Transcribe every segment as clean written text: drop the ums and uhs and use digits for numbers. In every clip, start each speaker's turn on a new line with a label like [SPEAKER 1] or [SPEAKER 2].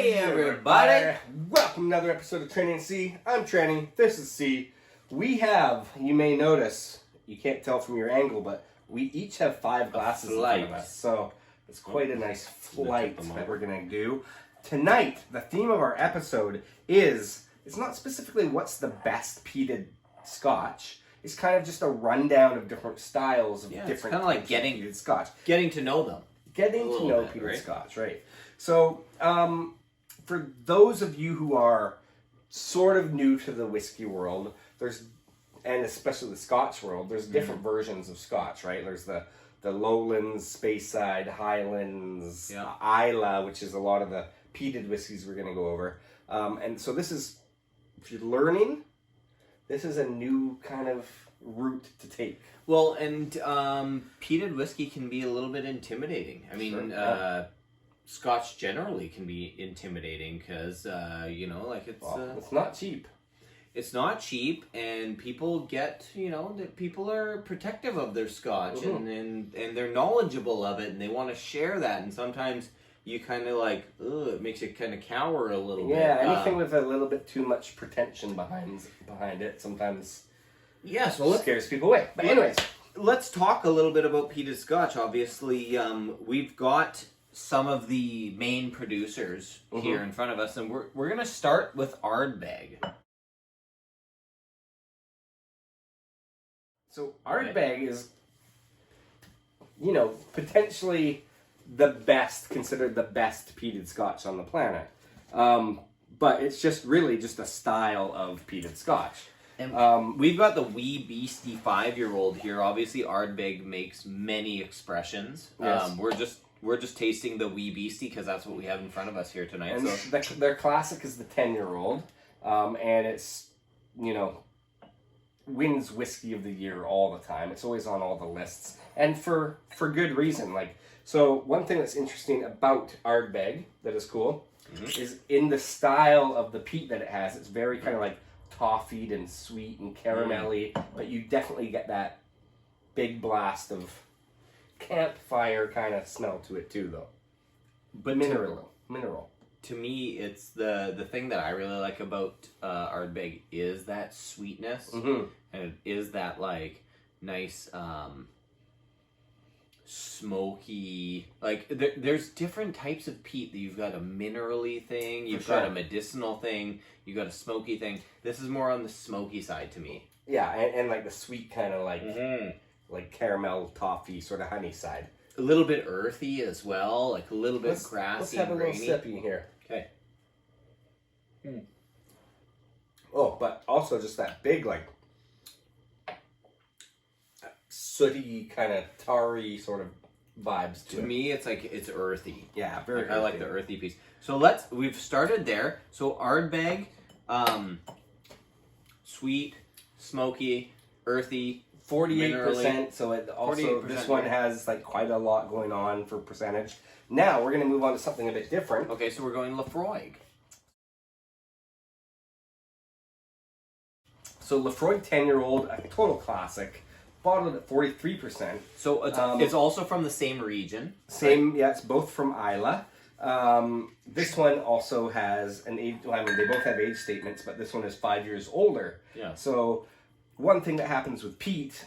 [SPEAKER 1] Hey everybody!
[SPEAKER 2] Welcome to another episode of Tranny and C. I'm Tranny, this is C. We have, you may notice, you can't tell from your angle, but we each have 5 glasses in front of us. So it's quite a nice flight that we're going to do. Tonight, the theme of our episode is, it's not specifically what's the best peated Scotch. It's kind of just a rundown of different styles of different
[SPEAKER 1] kind of like
[SPEAKER 2] peated Scotch.
[SPEAKER 1] Getting to know them.
[SPEAKER 2] Getting to know peated Scotch, right? So, for those of you who are sort of new to the whiskey world, and especially the Scotch world, there's different versions of Scotch, right? There's the Lowlands, Speyside, Highlands, Islay, which is a lot of the peated whiskeys we're going to go over. And so this is, if you're learning, this is a new kind of route to take.
[SPEAKER 1] Well, and peated whiskey can be a little bit intimidating. I mean, Scotch generally can be intimidating because,
[SPEAKER 2] it's not cheap.
[SPEAKER 1] It's not cheap, and people get, people are protective of their Scotch, and they're knowledgeable of it, and they want to share that, and sometimes you kind of like, it makes you kind of cower a little bit.
[SPEAKER 2] Yeah, anything with a little bit too much pretension behind it sometimes scares people away. But anyways,
[SPEAKER 1] let's talk a little bit about peated Scotch. Obviously, we've got some of the main producers here in front of us, and we're going to start with Ardbeg.
[SPEAKER 2] So Ardbeg is, potentially considered the best peated Scotch on the planet. But it's just really just a style of peated Scotch.
[SPEAKER 1] And we've got the Wee Beastie 5-year-old here. Obviously, Ardbeg makes many expressions.
[SPEAKER 2] Yes.
[SPEAKER 1] We're just tasting the Wee Beastie because that's what we have in front of us here tonight.
[SPEAKER 2] And so their classic is the 10-year-old, and it's wins whiskey of the year all the time. It's always on all the lists, and for good reason. So one thing that's interesting about Ardbeg that is cool is in the style of the peat that it has. It's very kind of like toffeed and sweet and caramelly, but you definitely get that big blast of campfire kind of smell to it too, though. But mineral.
[SPEAKER 1] To me, it's the thing that I really like about Ardbeg is that sweetness, and it is that like nice smoky. Like there's different types of peat. You've got a minerally thing, you've got a medicinal thing, you've got a smoky thing. This is more on the smoky side to me.
[SPEAKER 2] Yeah, and like the sweet kind of like caramel toffee sort of honey side.
[SPEAKER 1] A little bit earthy as well, like a little bit grassy.
[SPEAKER 2] Let's have a little sippy here.
[SPEAKER 1] Okay.
[SPEAKER 2] Oh, but also just that big like sooty kind of tarry sort of vibes to it.
[SPEAKER 1] Me, it's like it's earthy.
[SPEAKER 2] Yeah, very.
[SPEAKER 1] I like the earthy piece. So we've started there. So Ardbeg, sweet, smoky, earthy.
[SPEAKER 2] 48%, so it also, this one has like quite a lot going on for percentage. Now we're going to move on to something a bit different.
[SPEAKER 1] Okay, so we're going Laphroaig.
[SPEAKER 2] So Laphroaig 10-year-old, a total classic, bottled at 43%.
[SPEAKER 1] So it's also from the same region.
[SPEAKER 2] It's both from Islay. This one also has an age, they both have age statements, but this one is 5 years older.
[SPEAKER 1] Yeah.
[SPEAKER 2] So one thing that happens with peat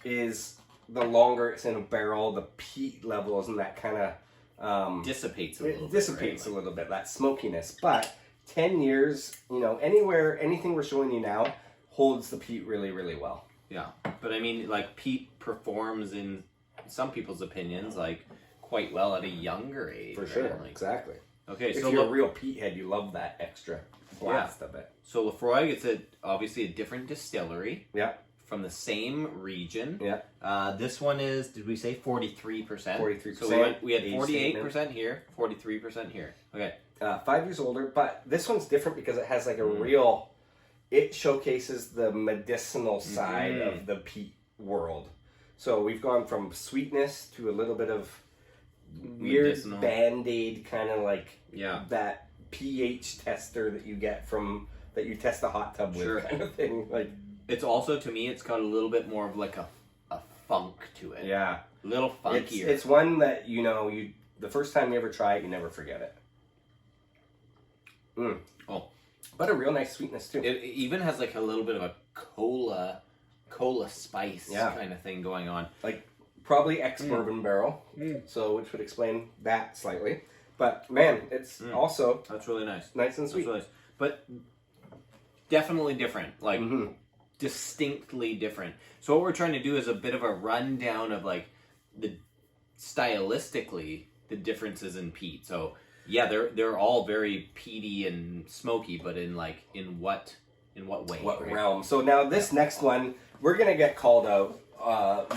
[SPEAKER 2] is the longer it's in a barrel, the peat level isn't that kind of
[SPEAKER 1] dissipates a little bit.
[SPEAKER 2] Dissipates a little bit, that smokiness. But 10 years, anything we're showing you now holds the peat really, really well.
[SPEAKER 1] Yeah. But I mean, like, peat performs in some people's opinions, like, quite well at a younger age.
[SPEAKER 2] For sure, exactly.
[SPEAKER 1] Okay,
[SPEAKER 2] if you're a real peat head, you love that extra blast of it.
[SPEAKER 1] So Laphroaig, it's obviously a different distillery.
[SPEAKER 2] Yeah.
[SPEAKER 1] From the same region.
[SPEAKER 2] Yeah.
[SPEAKER 1] This one is, did we say 43%?
[SPEAKER 2] 43%.
[SPEAKER 1] So we had 48% here, 43% here. Okay.
[SPEAKER 2] 5 years older, but this one's different because it has like a real, it showcases the medicinal side of the peat world. So we've gone from sweetness to a little bit of weird medicinal Band-Aid kind of like that pH tester that you get that you test a hot tub with kind of thing. Like,
[SPEAKER 1] it's also, to me, it's got a little bit more of like a funk to it.
[SPEAKER 2] Yeah.
[SPEAKER 1] A little funkier.
[SPEAKER 2] It's one that, the first time you ever try it, you never forget it.
[SPEAKER 1] Oh,
[SPEAKER 2] but a real nice sweetness too.
[SPEAKER 1] it even has like a little bit of a cola spice kind of thing going on.
[SPEAKER 2] Like probably ex-bourbon barrel, so which would explain that slightly. But man, it's also
[SPEAKER 1] that's really nice.
[SPEAKER 2] Nice and sweet.
[SPEAKER 1] Really nice. But definitely different. Like distinctly different. So what we're trying to do is a bit of a rundown of like the stylistically the differences in peat. So yeah, they're all very peaty and smoky, but in what way?
[SPEAKER 2] What realm? So now this next one, we're gonna get called out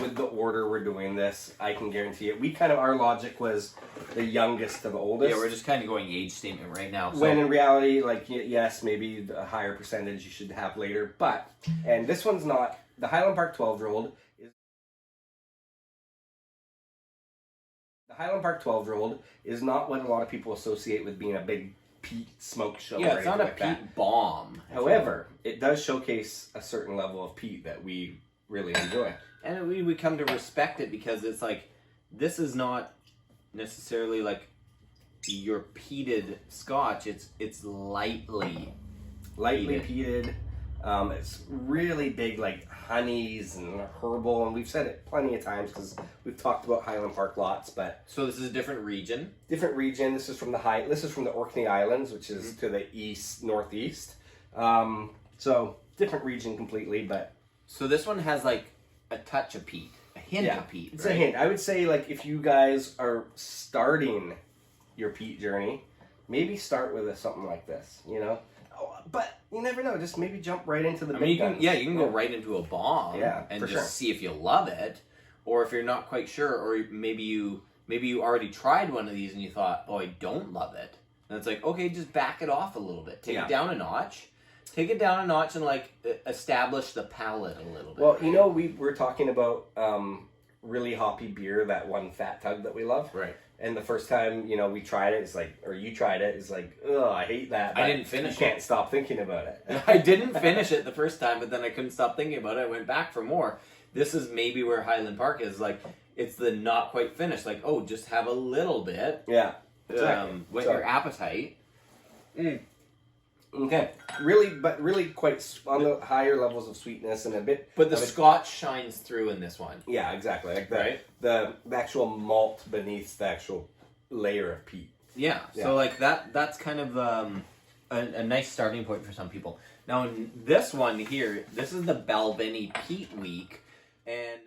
[SPEAKER 2] with the order we're doing this. I can guarantee it. We kind of, our logic was the youngest to the oldest.
[SPEAKER 1] Yeah, we're just kind of going age statement right now. So.
[SPEAKER 2] When in reality, like yes, maybe a higher percentage you should have later. But and this one's not the Highland Park 12-year-old. The Highland Park 12-year-old is not what a lot of people associate with being a big peat smoke show.
[SPEAKER 1] Yeah, it's not a peat bomb.
[SPEAKER 2] However, it does showcase a certain level of peat that we really enjoy.
[SPEAKER 1] And we come to respect it because it's like, this is not necessarily like your peated Scotch. It's lightly
[SPEAKER 2] peated. It's really big, like honeys and herbal, and we've said it plenty of times because we've talked about Highland Park lots. But
[SPEAKER 1] so this is a different region.
[SPEAKER 2] Different region. This is from the Orkney Islands, which is to the northeast. So different region completely, but
[SPEAKER 1] so this one has like a touch of peat, a hint of peat.
[SPEAKER 2] It's a hint. I would say like if you guys are starting your peat journey, maybe start with something like this. But you never know. Just maybe jump right into the big guns.
[SPEAKER 1] You can go right into a bomb and just see if you love it, or if you're not quite sure, or maybe you already tried one of these and you thought, oh, I don't love it. And it's like, okay, just back it off a little bit. Take it down a notch. Take it down a notch and like establish the palate a little bit.
[SPEAKER 2] Well, we were talking about really hoppy beer, that one Fat Tug that we love.
[SPEAKER 1] Right.
[SPEAKER 2] And the first time, we tried it, it's like, or you tried it, it's like, ugh, I hate that.
[SPEAKER 1] I didn't finish it.
[SPEAKER 2] You can't stop thinking about it.
[SPEAKER 1] I didn't finish it the first time, but then I couldn't stop thinking about it. I went back for more. This is maybe where Highland Park is. Like, it's the not quite finished. Like, oh, just have a little bit.
[SPEAKER 2] Yeah. Exactly.
[SPEAKER 1] With your appetite.
[SPEAKER 2] Okay. Really quite on the higher levels of sweetness and a bit.
[SPEAKER 1] But the Scotch shines through in this one.
[SPEAKER 2] Yeah, exactly. Like
[SPEAKER 1] the
[SPEAKER 2] actual malt beneath the actual layer of peat.
[SPEAKER 1] Yeah. So like that's kind of a nice starting point for some people. Now in this one here, this is the Balvenie Peat Week, and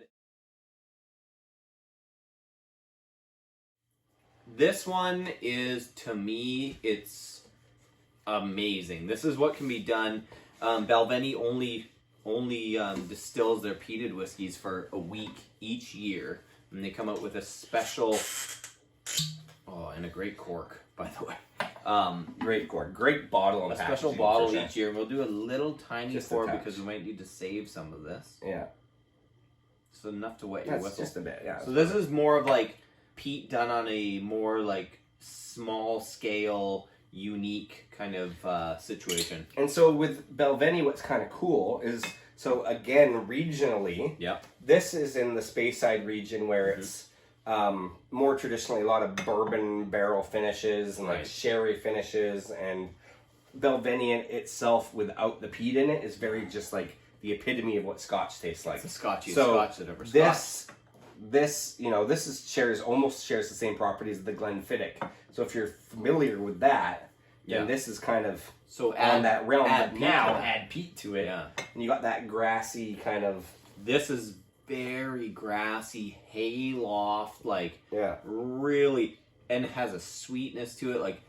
[SPEAKER 1] this one is, to me, it's amazing. This is what can be done. Balvenie only distills their peated whiskeys for a week each year, and they come out with a special. Oh, and a great cork, by the way.
[SPEAKER 2] Great cork, great bottle.
[SPEAKER 1] A special bottle each year. We'll do a little tiny pour because we might need to save some of this.
[SPEAKER 2] Yeah.
[SPEAKER 1] So enough to wet your whistle.
[SPEAKER 2] Just a bit. Yeah.
[SPEAKER 1] So this is more of like peat done on a more like small scale, unique kind of situation.
[SPEAKER 2] And so with Balvenie, what's kind of cool is, so again, regionally, this is in the Speyside region where it's more traditionally a lot of bourbon barrel finishes and like sherry finishes, and Balvenie itself without the peat in it is very just like the epitome of what Scotch tastes like.
[SPEAKER 1] It's the Scotchiest Scotch that ever Scotch.
[SPEAKER 2] This almost shares the same properties as the Glenfiddich. So if you're familiar with that, then this is kind of on that realm. But now add peat to it, and you got that grassy kind of.
[SPEAKER 1] This is very grassy, hayloft, like really, and it has a sweetness to it. Like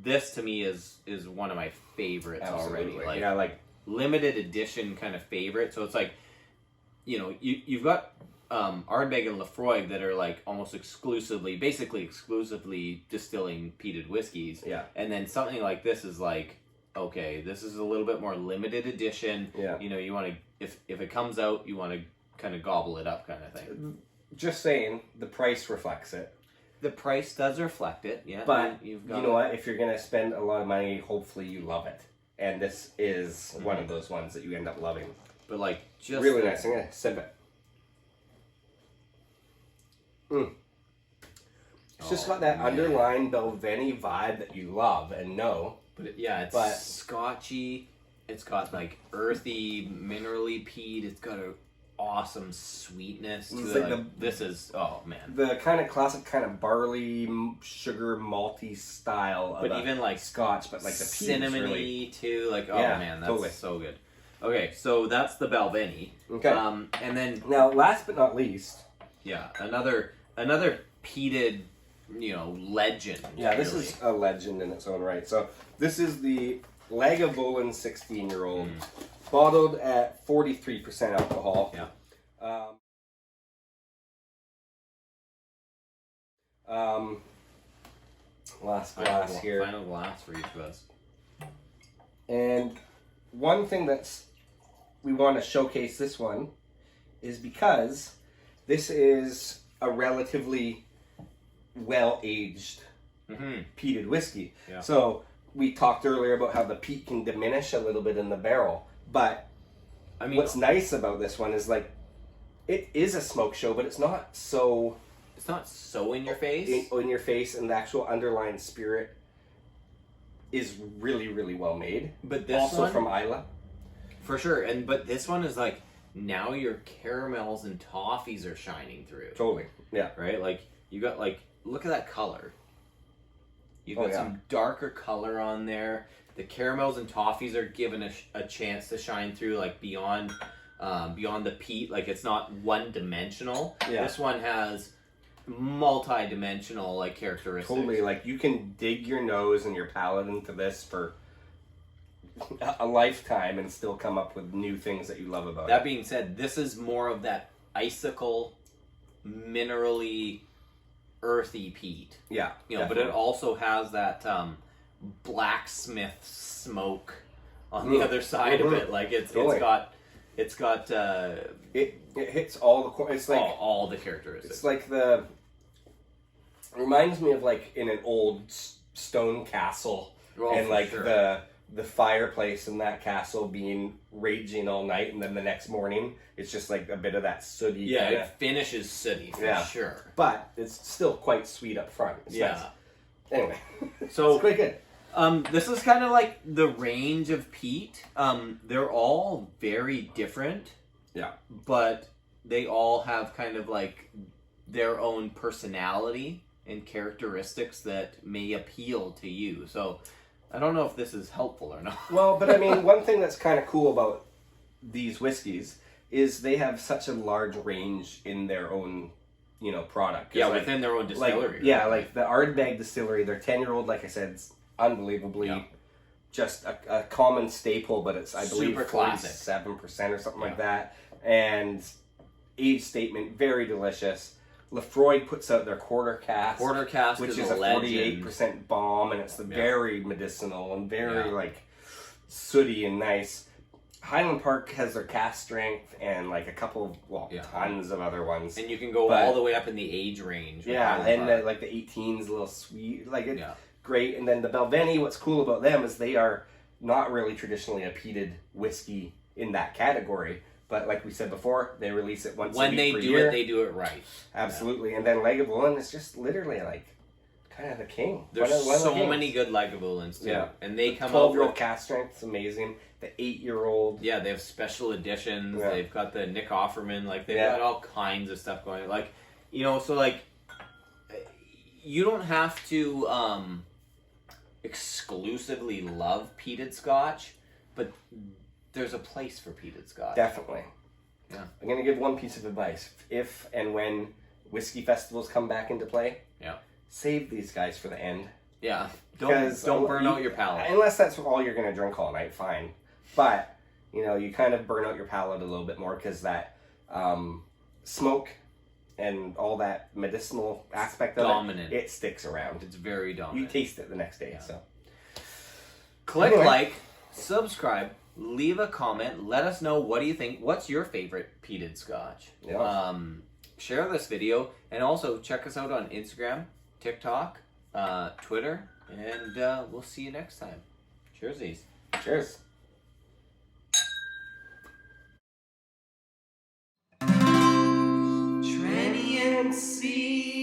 [SPEAKER 1] this to me is one of my favorites already. Like limited edition kind of favorite. So it's like, you've got Ardbeg and Laphroaig that are like almost exclusively distilling peated whiskeys. Yeah. And then something like this is like, okay, this is a little bit more limited edition. Yeah. You want to, if it comes out, you want to kind of gobble it up kind of thing.
[SPEAKER 2] Just saying, the price reflects it.
[SPEAKER 1] The price does reflect it, yeah.
[SPEAKER 2] But you know what? If you're going to spend a lot of money, hopefully you love it. And this is one of those ones that you end up loving.
[SPEAKER 1] But like, just
[SPEAKER 2] really nice. I'm going to sip it. It's just got that underlying Balvenie vibe that you love and know.
[SPEAKER 1] But it's scotchy. It's got like earthy, minerally peat. It's got a awesome sweetness to it. Like this is the kind of classic kind of barley sugar malty style of even like scotch, but like the cinnamony
[SPEAKER 2] really,
[SPEAKER 1] too. Like man, that's totally. So good. Okay, so that's the Balvenie.
[SPEAKER 2] Okay,
[SPEAKER 1] and then
[SPEAKER 2] now last but not least,
[SPEAKER 1] another peated, legend.
[SPEAKER 2] Yeah, this is a legend in its own right. So this is the Lagavulin 16-year-old. Bottled at 43% alcohol.
[SPEAKER 1] Yeah.
[SPEAKER 2] Last glass here.
[SPEAKER 1] Final glass for each of us.
[SPEAKER 2] And one thing we want to showcase this one is because this is a relatively well-aged peated whiskey.
[SPEAKER 1] Yeah.
[SPEAKER 2] So we talked earlier about how the peat can diminish a little bit in the barrel. But what's nice about this one is like it is a smoke show, but it's not so
[SPEAKER 1] in your face.
[SPEAKER 2] In your face, and the actual underlying spirit is really, really well made.
[SPEAKER 1] But this
[SPEAKER 2] also
[SPEAKER 1] one,
[SPEAKER 2] from Islay,
[SPEAKER 1] for sure. But this one is like now your caramels and toffees are shining through.
[SPEAKER 2] Totally, yeah.
[SPEAKER 1] Right, like you got look at that color. You've got some darker color on there. The caramels and toffees are given a chance to shine through, like beyond the peat. Like it's not one dimensional.
[SPEAKER 2] Yeah.
[SPEAKER 1] This one has multi-dimensional like characteristics.
[SPEAKER 2] Totally, like you can dig your nose and your palate into this for a lifetime and still come up with new things that you love about it.
[SPEAKER 1] That being said, this is more of that icicle, minerally, earthy peat.
[SPEAKER 2] Yeah,
[SPEAKER 1] but it also has that blacksmith smoke on the other side of it. Like it
[SPEAKER 2] hits all the it's like
[SPEAKER 1] all the characteristics.
[SPEAKER 2] It's like it reminds me of like in an old stone castle and like the fireplace in that castle being raging all night, and then the next morning it's just like a bit of that sooty.
[SPEAKER 1] Yeah, it finishes sooty for sure.
[SPEAKER 2] But it's still quite sweet up front. It's nice. Anyway,
[SPEAKER 1] so
[SPEAKER 2] it's quite good.
[SPEAKER 1] This is kind of like the range of peat. They're all very different.
[SPEAKER 2] Yeah.
[SPEAKER 1] But they all have kind of like their own personality and characteristics that may appeal to you. So I don't know if this is helpful or not.
[SPEAKER 2] Well, but I mean, one thing that's kind of cool about these whiskeys is they have such a large range in their own, product.
[SPEAKER 1] Yeah, within their own distillery.
[SPEAKER 2] Like the Ardbeg distillery, their 10-year-old, like I said, it's unbelievably just a common staple, but it's, I believe, 47% or something like that. And age statement, very delicious. Laphroaig puts out their quarter cask, which is a 48% bomb, and it's very medicinal and very sooty and nice. Highland Park has their cask strength and like a couple of tons of other ones,
[SPEAKER 1] and you can go all the way up in the age range.
[SPEAKER 2] Yeah, and the 18's a little sweet, great. And then the Balvenie, what's cool about them is they are not really traditionally a peated whiskey in that category. But like we said before, they release it once a week per year.
[SPEAKER 1] They do it right.
[SPEAKER 2] Absolutely. Yeah. And then Lagavulin is just literally like kind of the king.
[SPEAKER 1] There's so many good Lagavulins too. Yeah. And they come
[SPEAKER 2] 12-year-old cask strength is amazing. The 8-year-old.
[SPEAKER 1] Yeah, they have special editions. Yeah. They've got the Nick Offerman. Like they've got all kinds of stuff going on. Like, so like you don't have to exclusively love peated Scotch, but there's a place for peated Scotch.
[SPEAKER 2] Definitely.
[SPEAKER 1] Yeah.
[SPEAKER 2] I'm going to give one piece of advice. If and when whiskey festivals come back into play, save these guys for the end.
[SPEAKER 1] Yeah. Don't burn out your palate.
[SPEAKER 2] Unless that's all you're going to drink all night, fine. But, you kind of burn out your palate a little bit more because that smoke and all that medicinal aspect of it sticks around.
[SPEAKER 1] It's very dominant.
[SPEAKER 2] You taste it the next day. So,
[SPEAKER 1] click like, subscribe. Leave a comment. Let us know, what do you think? What's your favorite peated Scotch?
[SPEAKER 2] Yeah.
[SPEAKER 1] Share this video, and also check us out on Instagram, TikTok, Twitter, and we'll see you next time. Cheersies.
[SPEAKER 2] Cheers.
[SPEAKER 3] Tranny MC.